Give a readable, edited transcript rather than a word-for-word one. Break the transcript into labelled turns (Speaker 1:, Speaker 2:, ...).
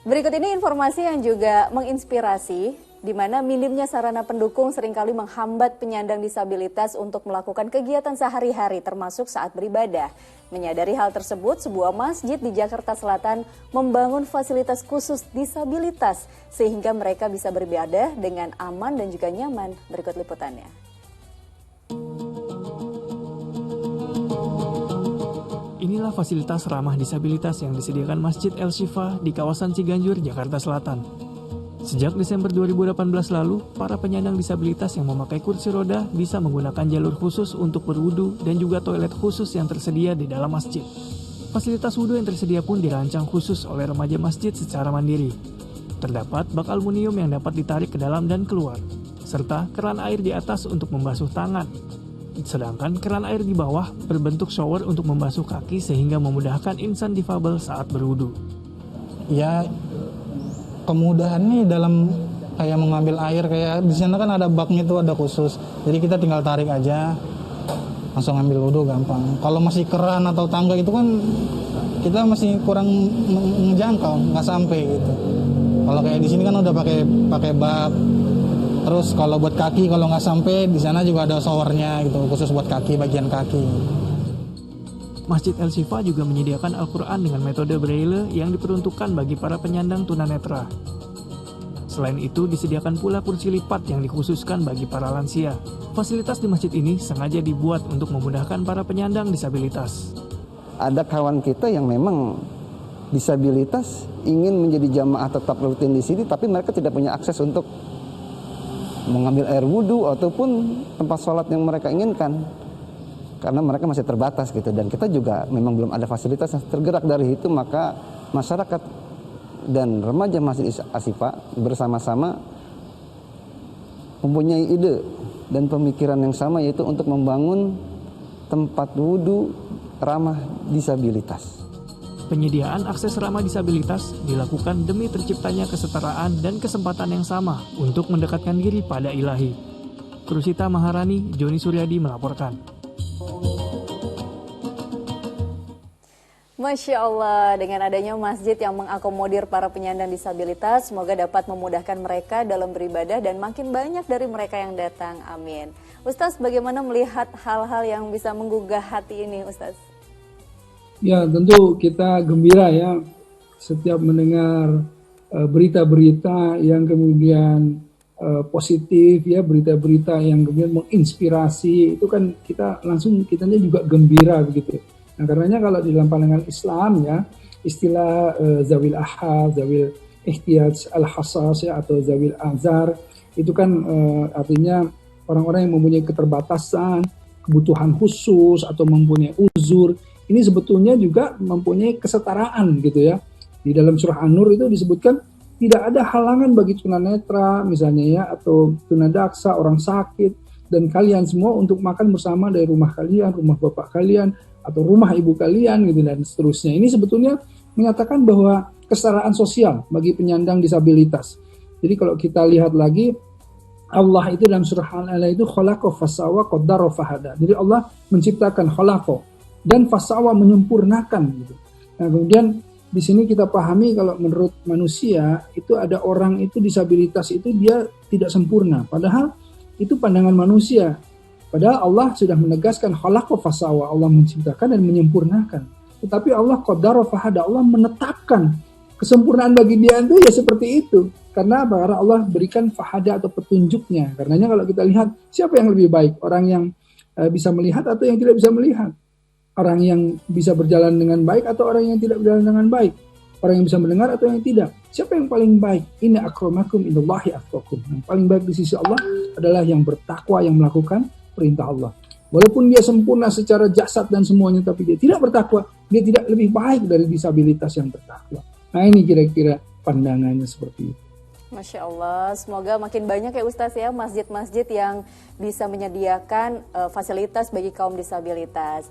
Speaker 1: Berikut ini informasi yang juga menginspirasi, di mana minimnya sarana pendukung seringkali menghambat penyandang disabilitas untuk melakukan kegiatan sehari-hari termasuk saat beribadah. Menyadari hal tersebut, sebuah masjid di Jakarta Selatan membangun fasilitas khusus disabilitas sehingga mereka bisa beribadah dengan aman dan juga nyaman. Berikut liputannya.
Speaker 2: Inilah fasilitas ramah disabilitas yang disediakan Masjid El Shifa di kawasan Ciganjur, Jakarta Selatan. Sejak Desember 2018 lalu, para penyandang disabilitas yang memakai kursi roda bisa menggunakan jalur khusus untuk berwudu dan juga toilet khusus yang tersedia di dalam masjid. Fasilitas wudu yang tersedia pun dirancang khusus oleh remaja masjid secara mandiri. Terdapat bak aluminium yang dapat ditarik ke dalam dan keluar, serta keran air di atas untuk membasuh tangan. Sedangkan keran air di bawah berbentuk shower untuk membasuh kaki sehingga memudahkan insan difabel saat berwudu.
Speaker 3: Ya, kemudahan nih dalam kayak mengambil air, kayak di sana kan ada baknya itu ada khusus. Jadi kita tinggal tarik aja, langsung ambil wudhu gampang. Kalau masih keran atau tangga itu kan kita masih kurang menjangkau, nggak sampai gitu. Kalau kayak di sini kan udah pakai bak. Terus kalau buat kaki kalau nggak sampai di sana juga ada showernya gitu, khusus buat kaki, bagian kaki.
Speaker 2: Masjid El Shifa juga menyediakan Al-Quran dengan metode Braille yang diperuntukkan bagi para penyandang tunanetra. Selain itu, disediakan pula kursi lipat yang dikhususkan bagi para lansia. Fasilitas di masjid ini sengaja dibuat untuk memudahkan para penyandang disabilitas.
Speaker 4: Ada kawan kita yang memang disabilitas ingin menjadi jamaah tetap rutin di sini, tapi mereka tidak punya akses untuk mengambil air wudhu ataupun tempat sholat yang mereka inginkan. Karena mereka masih terbatas gitu, dan kita juga memang belum ada fasilitas yang tergerak dari itu. Maka masyarakat dan remaja Masjid Ashifa bersama-sama mempunyai ide dan pemikiran yang sama, yaitu untuk membangun tempat wudhu ramah disabilitas.
Speaker 2: Penyediaan akses ramah disabilitas dilakukan demi terciptanya kesetaraan dan kesempatan yang sama untuk mendekatkan diri pada ilahi. Krusita Maharani, Joni Suryadi melaporkan.
Speaker 1: Masya Allah, dengan adanya masjid yang mengakomodir para penyandang disabilitas, semoga dapat memudahkan mereka dalam beribadah dan makin banyak dari mereka yang datang. Amin. Ustaz, bagaimana melihat hal-hal yang bisa menggugah hati ini, Ustaz?
Speaker 5: Ya, tentu kita gembira ya setiap mendengar berita-berita yang kemudian positif ya, berita-berita yang kemudian menginspirasi, itu kan kitanya juga gembira begitu. Nah, karenanya kalau di dalam pandangan Islam ya, istilah zawil ahad, zawil ihtiyaj al-hassas ya, atau zawil azar, itu kan artinya orang-orang yang mempunyai keterbatasan, kebutuhan khusus atau mempunyai uzur. Ini sebetulnya juga mempunyai kesetaraan gitu ya. Di dalam surah An-Nur itu disebutkan tidak ada halangan bagi tunanetra misalnya ya, atau tunadaksa, orang sakit, dan kalian semua untuk makan bersama dari rumah kalian, rumah bapak kalian, atau rumah ibu kalian gitu dan seterusnya. Ini sebetulnya menyatakan bahwa kesetaraan sosial bagi penyandang disabilitas. Jadi kalau kita lihat lagi, Allah itu dalam surah Al-A'la itu khalaqa fasawa qaddara fahada. Jadi Allah menciptakan khalaqa dan fasawa, menyempurnakan gitu. Nah, kemudian di sini kita pahami kalau menurut manusia itu ada orang itu disabilitas itu dia tidak sempurna, padahal itu pandangan manusia. Padahal Allah sudah menegaskan khalaqa fasawa, Allah menciptakan dan menyempurnakan. Tetapi Allah qaddara fahada, Allah menetapkan kesempurnaan bagi dia itu ya seperti itu. Karena apa? Karena Allah berikan fahada atau petunjuknya. Karenanya kalau kita lihat siapa yang lebih baik, orang yang bisa melihat atau yang tidak bisa melihat? Orang yang bisa berjalan dengan baik atau orang yang tidak berjalan dengan baik? Orang yang bisa mendengar atau yang tidak? Siapa yang paling baik? Inna akramakum indallahi atqakum. Yang paling baik di sisi Allah adalah yang bertakwa, yang melakukan perintah Allah. Walaupun dia sempurna secara jasad dan semuanya, tapi dia tidak bertakwa, dia tidak lebih baik dari disabilitas yang bertakwa. Nah, ini kira-kira pandangannya seperti itu.
Speaker 1: Masya Allah, semoga makin banyak ya Ustaz ya masjid-masjid yang bisa menyediakan fasilitas bagi kaum disabilitas.